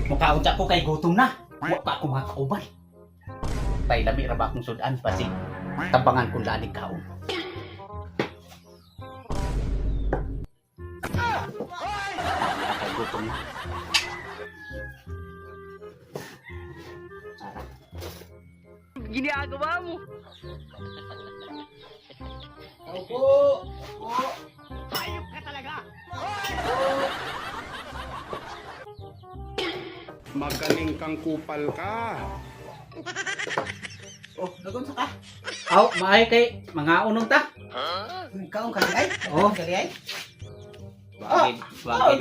Mukaunsa ko kay gutom na. Wa pa ako makauban. Tay lami ra ba akong sudan pasi tabangan kung lanig kaon. Kay gutom na. Ginagawa mo. Opo. Hayop ka talaga. Magaling kang kupal ka. Oh, nagunsa ka? Aw, maay kay mga unong ta. Kaon ka ay? Oh. Kali ay? Wagin,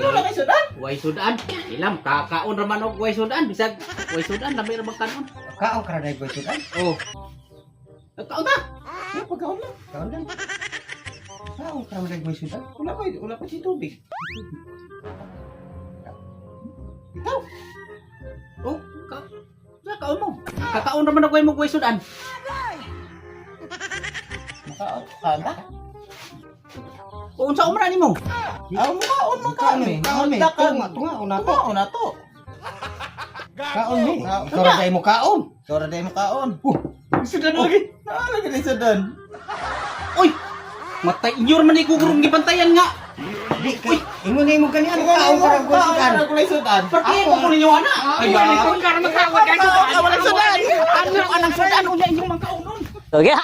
Ito lang kay sudan. way sudan. Ilam kakaon ra man og way sudan bisag way sudan lami ra bang kanon. Kaon ka na boy sudan. Oh. Kaon ta. Pagkaon lang. Kaon lang. Kaon ka na boy sudan. Wala pa si tubig. Ikaw. Oh, kaon mo. Kakaon ra man og way sudan. Kaon ta? O unsa umra nimo? Aw mo kaon mo kaon me. Kaon me. Tunga una to. Una to. Kaon me. Ikaw ra day mo kaon. Ikaw ra day mo kaon. Sudan lagi. Lagi ni sudan. Oy. Matay inyor man igugurong gibantayan nga. Di kay ingon mo ganyan kaon ka ra boy sudan. Kaon ra sudan. Perti mo ko ninyo ana. Ay, kung ka na magkawag ka. Wala sudan. Ano ang sudan unya inyong mga kaunon? Okay.